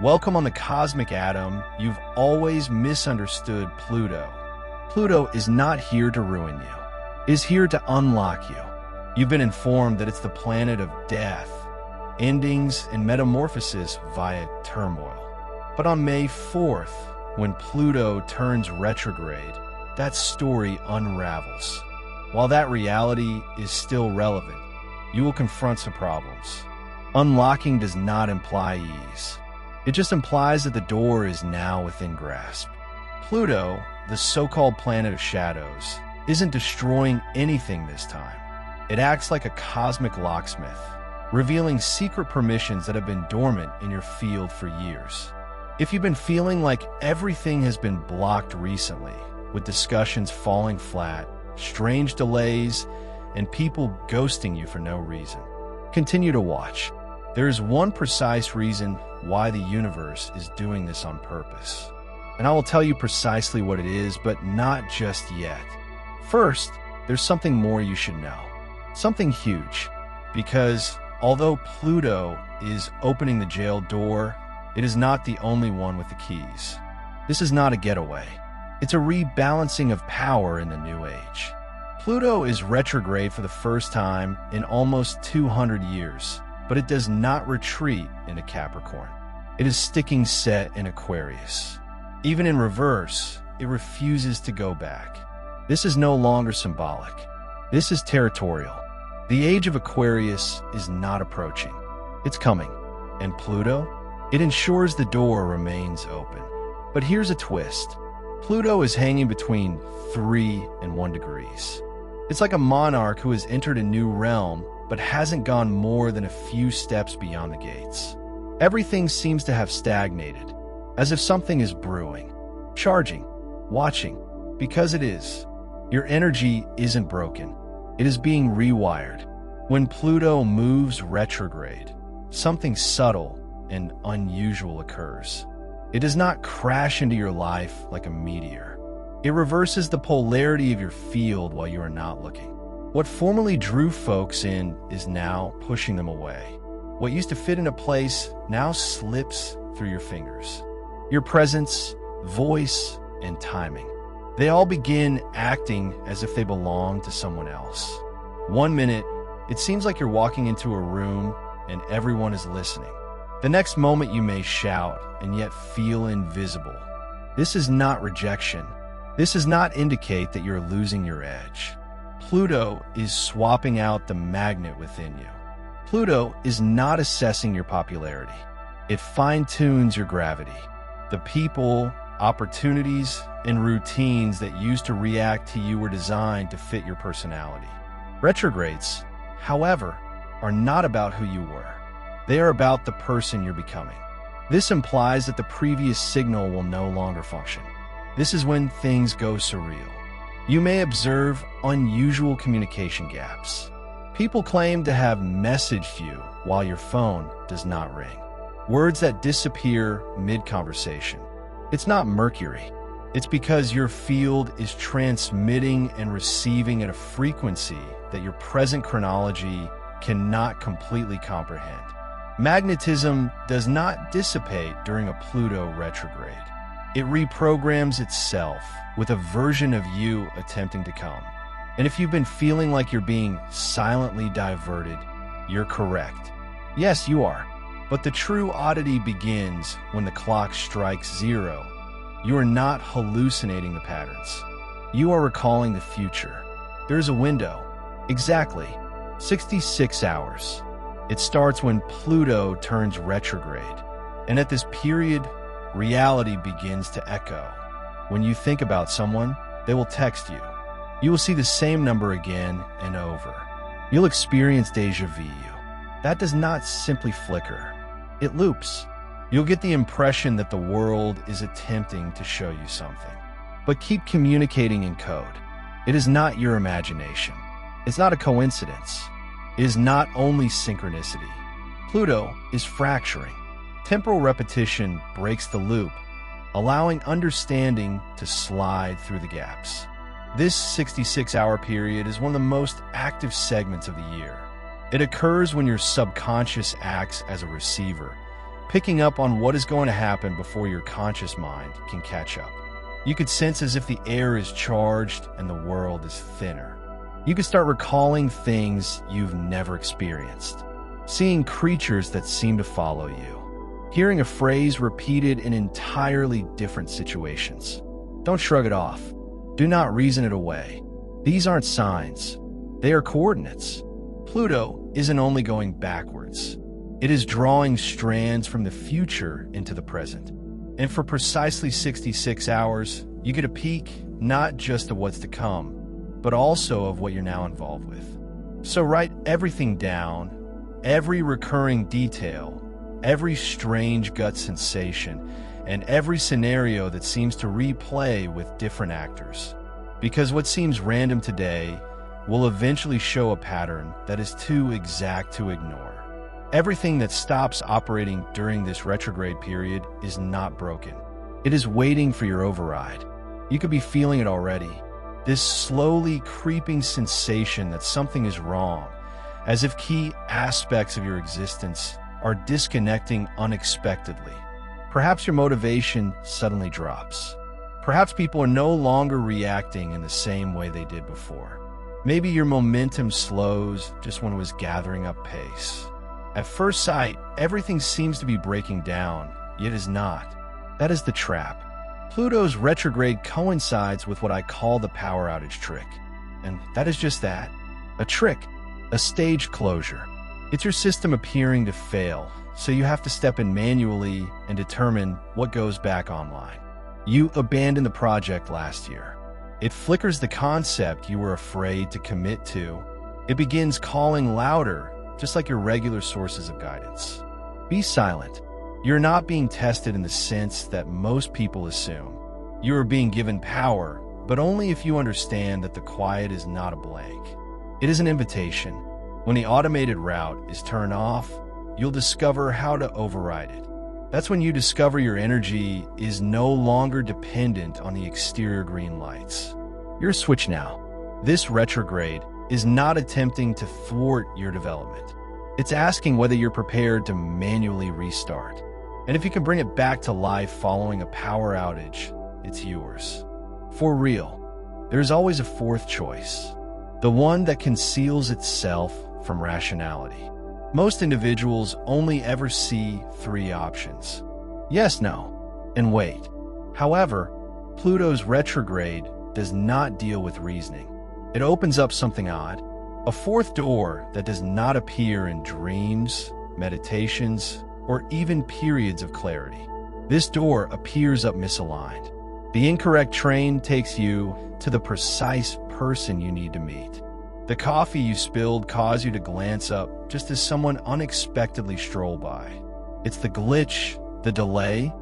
Welcome on the cosmic atom. You've always misunderstood Pluto. Pluto is not here to ruin you. It is here to unlock you. You've been informed that it's the planet of death, endings, and metamorphosis via turmoil. But on May 4th, when Pluto turns retrograde, that story unravels. While that reality is still relevant, you will confront some problems. Unlocking does not imply ease. It just implies that the door is now within grasp. Pluto, the so-called planet of shadows, isn't destroying anything this time. It acts like a cosmic locksmith, revealing secret permissions that have been dormant in your field for years. If you've been feeling like everything has been blocked recently, with discussions falling flat, strange delays, and people ghosting you for no reason, continue to watch. There is one precise reason why the universe is doing this on purpose. And I will tell you precisely what it is, but not just yet. First, there's something more you should know. Something huge. Because although Pluto is opening the jail door, it is not the only one with the keys. This is not a getaway. It's a rebalancing of power in the new age. Pluto is retrograde for the first time in almost 200 years, but it does not retreat into Capricorn. It is sticking set in Aquarius. Even in reverse, it refuses to go back. This is no longer symbolic. This is territorial. The age of Aquarius is not approaching. It's coming. And Pluto? It ensures the door remains open. But here's a twist. Pluto is hanging between 3 and 1 degrees. It's like a monarch who has entered a new realm but hasn't gone more than a few steps beyond the gates. Everything seems to have stagnated, as if something is brewing, charging, watching, because it is. Your energy isn't broken. It is being rewired. When Pluto moves retrograde, something subtle and unusual occurs. It does not crash into your life like a meteor. It reverses the polarity of your field while you are not looking. What formerly drew folks in is now pushing them away. What used to fit into place now slips through your fingers. Your presence, voice, and timing. They all begin acting as if they belong to someone else. 1 minute, it seems like you're walking into a room and everyone is listening. The next moment you may shout and yet feel invisible. This is not rejection. This does not indicate that you're losing your edge. Pluto is swapping out the magnet within you. Pluto is not assessing your popularity. It fine-tunes your gravity. The people, opportunities, and routines that used to react to you were designed to fit your personality. Retrogrades, however, are not about who you were. They are about the person you're becoming. This implies that the previous signal will no longer function. This is when things go surreal. You may observe unusual communication gaps. People claim to have messaged you while your phone does not ring. Words that disappear mid-conversation. It's not Mercury. It's because your field is transmitting and receiving at a frequency that your present chronology cannot completely comprehend. Magnetism does not dissipate during a Pluto retrograde. It reprograms itself with a version of you attempting to come. And if you've been feeling like you're being silently diverted, you're correct. Yes, you are. But the true oddity begins when the clock strikes 0. You are not hallucinating the patterns. You are recalling the future. There is a window. Exactly. 66 hours. It starts when Pluto turns retrograde. And at this period, reality begins to echo. When you think about someone, they will text you. You will see the same number again and over. You'll experience déjà vu. That does not simply flicker. It loops. You'll get the impression that the world is attempting to show you something. But keep communicating in code. It is not your imagination. It's not a coincidence. It is not only synchronicity. Pluto is fracturing. Temporal repetition breaks the loop, allowing understanding to slide through the gaps. This 66-hour period is one of the most active segments of the year. It occurs when your subconscious acts as a receiver, picking up on what is going to happen before your conscious mind can catch up. You could sense as if the air is charged and the world is thinner. You could start recalling things you've never experienced, seeing creatures that seem to follow you, hearing a phrase repeated in entirely different situations. Don't shrug it off. Do not reason it away. These aren't signs. They are coordinates. Pluto isn't only going backwards. It is drawing strands from the future into the present. And for precisely 66 hours, you get a peek not just of what's to come, but also of what you're now involved with. So write everything down, every recurring detail, every strange gut sensation, and every scenario that seems to replay with different actors. Because what seems random today will eventually show a pattern that is too exact to ignore. Everything that stops operating during this retrograde period is not broken. It is waiting for your override. You could be feeling it already. This slowly creeping sensation that something is wrong, as if key aspects of your existence are disconnecting unexpectedly. Perhaps your motivation suddenly drops. Perhaps people are no longer reacting in the same way they did before. Maybe your momentum slows just when it was gathering up pace. At first sight, everything seems to be breaking down, yet is not. That is the trap. Pluto's retrograde coincides with what I call the power outage trick. And that is just that. A trick. A stage closure. It's your system appearing to fail, so you have to step in manually and determine what goes back online. You abandoned the project last year. It flickers the concept you were afraid to commit to. It begins calling louder, just like your regular sources of guidance. Be silent. You're not being tested in the sense that most people assume. You are being given power, but only if you understand that the quiet is not a blank. It is an invitation. When the automated route is turned off, you'll discover how to override it. That's when you discover your energy is no longer dependent on the exterior green lights. You're a switch now. This retrograde is not attempting to thwart your development. It's asking whether you're prepared to manually restart. And if you can bring it back to life following a power outage, it's yours. For real, there's always a fourth choice, the one that conceals itself from rationality. Most individuals only ever see three options: yes, no, and wait. However, Pluto's retrograde does not deal with reasoning. It opens up something odd, a fourth door that does not appear in dreams, meditations, or even periods of clarity. This door appears up misaligned. The incorrect train takes you to the precise person you need to meet. The coffee you spilled caused you to glance up just as someone unexpectedly strolled by. It's the glitch, the delay,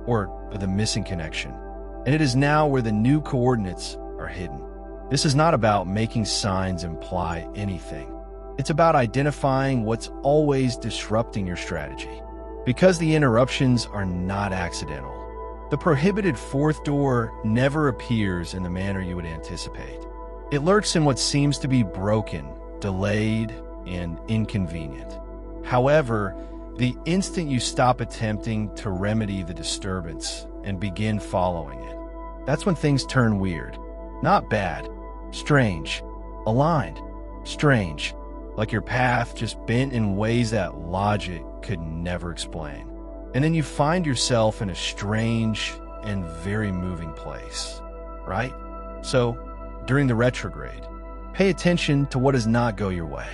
or the missing connection. And it is now where the new coordinates are hidden. This is not about making signs imply anything. It's about identifying what's always disrupting your strategy. Because the interruptions are not accidental. The prohibited fourth door never appears in the manner you would anticipate. It lurks in what seems to be broken, delayed, and inconvenient. However, the instant you stop attempting to remedy the disturbance and begin following it, that's when things turn weird. Not bad. Strange. Aligned. Strange. Like your path just bent in ways that logic could never explain. And then you find yourself in a strange and very moving place, right? So, during the retrograde, pay attention to what does not go your way.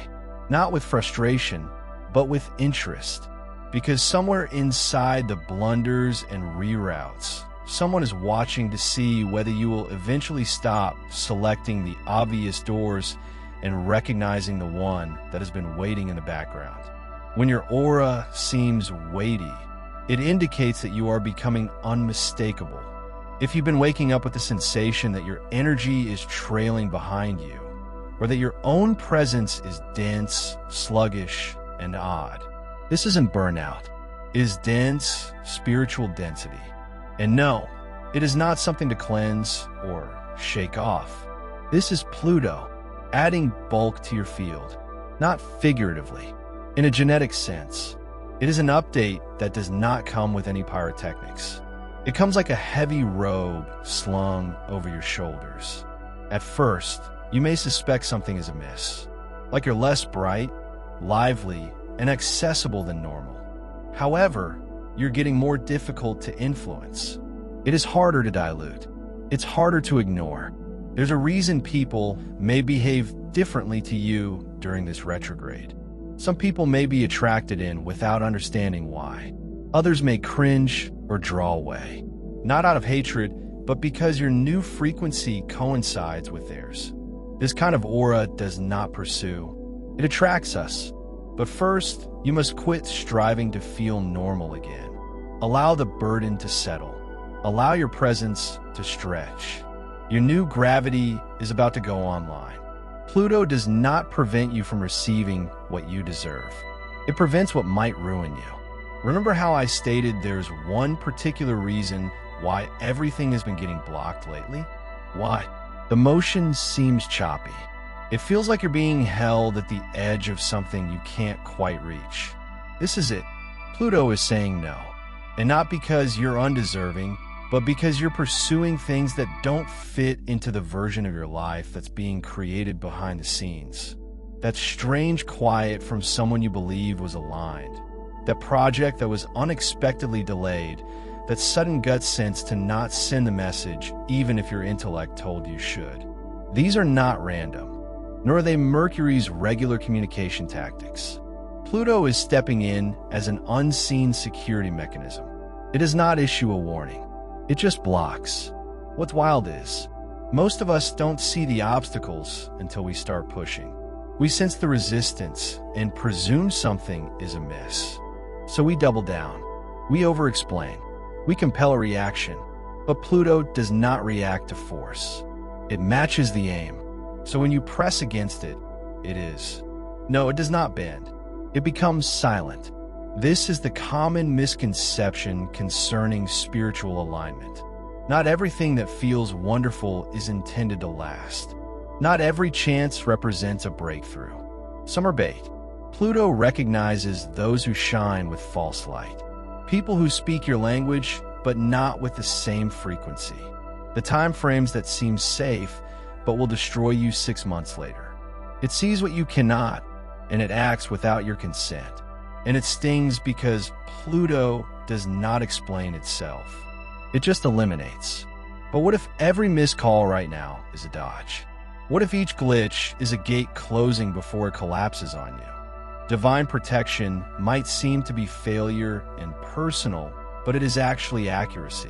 Not with frustration, but with interest. Because somewhere inside the blunders and reroutes, someone is watching to see whether you will eventually stop selecting the obvious doors and recognizing the one that has been waiting in the background. When your aura seems weighty, it indicates that you are becoming unmistakable. If you've been waking up with the sensation that your energy is trailing behind you, or that your own presence is dense, sluggish, and odd, this isn't burnout. It is dense, spiritual density. And no, it is not something to cleanse or shake off. This is Pluto, adding bulk to your field, not figuratively, in a genetic sense. It is an update that does not come with any pyrotechnics. It comes like a heavy robe slung over your shoulders. At first, you may suspect something is amiss, like you're less bright, lively, and accessible than normal. However, you're getting more difficult to influence. It is harder to dilute. It's harder to ignore. There's a reason people may behave differently to you during this retrograde. Some people may be attracted in without understanding why. Others may cringe or draw away, not out of hatred, but because your new frequency coincides with theirs. This kind of aura does not pursue. It attracts us. But first, you must quit striving to feel normal again. Allow the burden to settle. Allow your presence to stretch. Your new gravity is about to go online. Pluto does not prevent you from receiving what you deserve. It prevents what might ruin you. Remember how I stated there's one particular reason why everything has been getting blocked lately? Why? The motion seems choppy. It feels like you're being held at the edge of something you can't quite reach. This is it. Pluto is saying no. And not because you're undeserving, but because you're pursuing things that don't fit into the version of your life that's being created behind the scenes. That strange quiet from someone you believe was aligned. That project that was unexpectedly delayed. That sudden gut sense to not send the message even if your intellect told you should. These are not random, nor are they Mercury's regular communication tactics. Pluto is stepping in as an unseen security mechanism. It does not issue a warning. It just blocks. What's wild is, most of us don't see the obstacles until we start pushing. We sense the resistance and presume something is amiss. So we double down. We over-explain. We compel a reaction. But Pluto does not react to force. It matches the aim. So when you press against it, it is. No, it does not bend. It becomes silent. This is the common misconception concerning spiritual alignment. Not everything that feels wonderful is intended to last. Not every chance represents a breakthrough. Some are bait. Pluto recognizes those who shine with false light. People who speak your language, but not with the same frequency. The time frames that seem safe, but will destroy you 6 months later. It sees what you cannot, and it acts without your consent. And it stings because Pluto does not explain itself. It just eliminates. But what if every missed call right now is a dodge? What if each glitch is a gate closing before it collapses on you? Divine protection might seem to be failure and personal, but it is actually accuracy.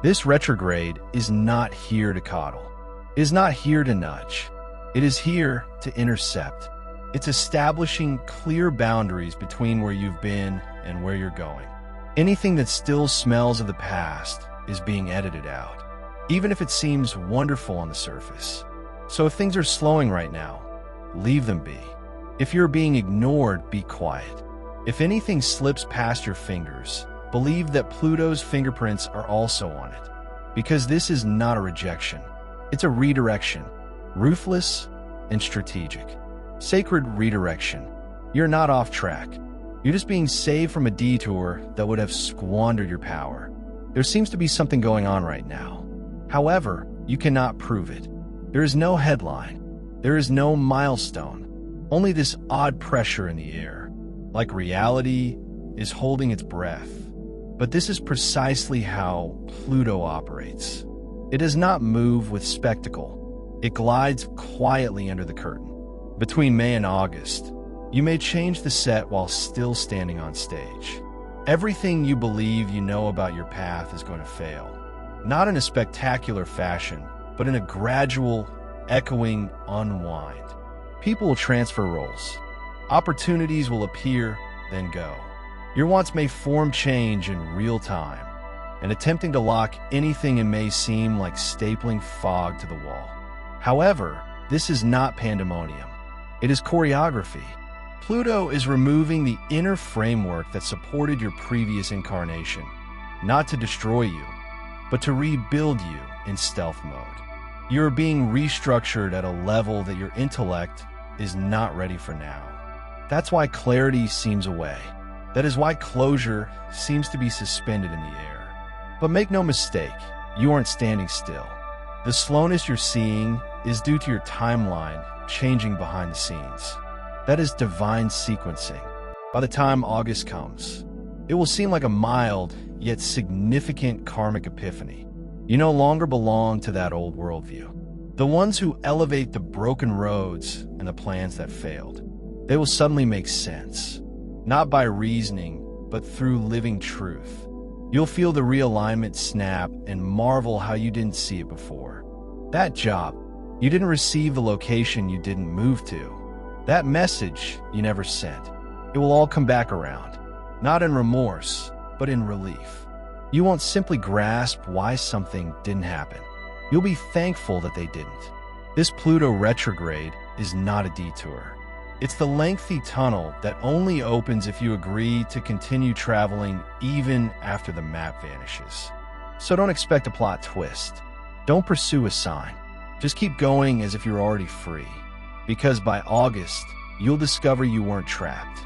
This retrograde is not here to coddle. It is not here to nudge. It is here to intercept. It's establishing clear boundaries between where you've been and where you're going. Anything that still smells of the past is being edited out, even if it seems wonderful on the surface. So if things are slowing right now, leave them be. If you're being ignored, be quiet. If anything slips past your fingers, believe that Pluto's fingerprints are also on it. Because this is not a rejection. It's a redirection, ruthless and strategic. Sacred redirection. You're not off track. You're just being saved from a detour that would have squandered your power. There seems to be something going on right now. However, you cannot prove it. There is no headline. There is no milestone. Only this odd pressure in the air, like reality is holding its breath. But this is precisely how Pluto operates. It does not move with spectacle. It glides quietly under the curtain. Between May and August, you may change the set while still standing on stage. Everything you believe you know about your path is going to fail. Not in a spectacular fashion, but in a gradual, echoing unwind. People will transfer roles. Opportunities will appear, then go. Your wants may form change in real time, and attempting to lock anything in may seem like stapling fog to the wall. However, this is not pandemonium. It is choreography. Pluto is removing the inner framework that supported your previous incarnation, not to destroy you, but to rebuild you in stealth mode. You are being restructured at a level that your intellect is not ready for now. That's why clarity seems away. That is why closure seems to be suspended in the air. But make no mistake, you aren't standing still. The slowness you're seeing is due to your timeline changing behind the scenes. That is divine sequencing. By the time August comes, it will seem like a mild yet significant karmic epiphany. You no longer belong to that old worldview. The ones who elevate the broken roads and the plans that failed. They will suddenly make sense, not by reasoning, but through living truth. You'll feel the realignment snap and marvel how you didn't see it before. That job, you didn't receive the location you didn't move to. That message you never sent. It will all come back around, not in remorse, but in relief. You won't simply grasp why something didn't happen. You'll be thankful that they didn't. This Pluto retrograde is not a detour. It's the lengthy tunnel that only opens if you agree to continue traveling even after the map vanishes. So don't expect a plot twist. Don't pursue a sign. Just keep going as if you're already free. Because by August, you'll discover you weren't trapped.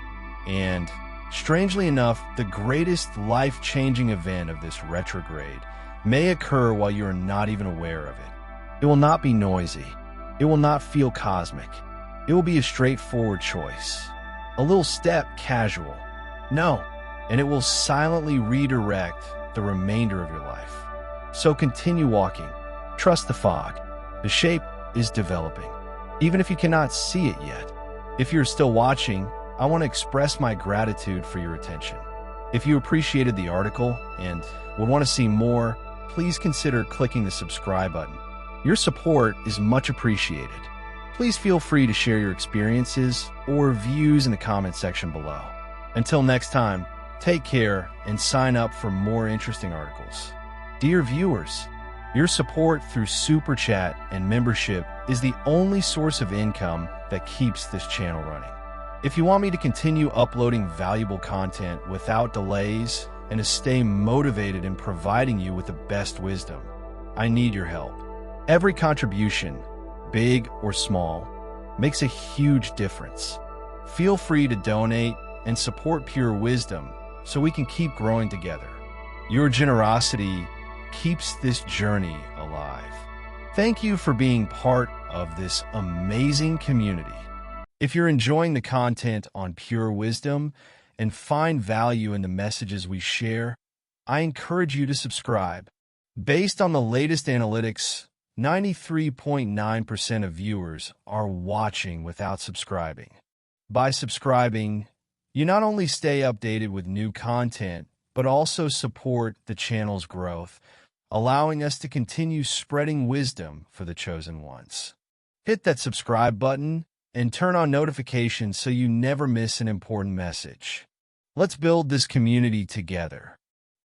And, strangely enough, the greatest life-changing event of this retrograde may occur while you're not even aware of it. It will not be noisy. It will not feel cosmic. It will be a straightforward choice. A little step casual. No. And it will silently redirect the remainder of your life. So continue walking. Trust the fog. The shape is developing, even if you cannot see it yet. If you're still watching, I want to express my gratitude for your attention. If you appreciated the article and would want to see more, please consider clicking the subscribe button. Your support is much appreciated. Please feel free to share your experiences or views in the comment section below. Until next time, take care and sign up for more interesting articles. Dear viewers, your support through Super Chat and membership is the only source of income that keeps this channel running. If you want me to continue uploading valuable content without delays and to stay motivated in providing you with the best wisdom, I need your help. Every contribution, big or small, makes a huge difference. Feel free to donate and support Pure Wisdom so we can keep growing together. Your generosity keeps this journey alive. Thank you for being part of this amazing community. If you're enjoying the content on Pure Wisdom and find value in the messages we share, I encourage you to subscribe. Based on the latest analytics, 93.9% of viewers are watching without subscribing. By subscribing, you not only stay updated with new content, but also support the channel's growth, allowing us to continue spreading wisdom for the chosen ones. Hit that subscribe button and turn on notifications so you never miss an important message. Let's build this community together.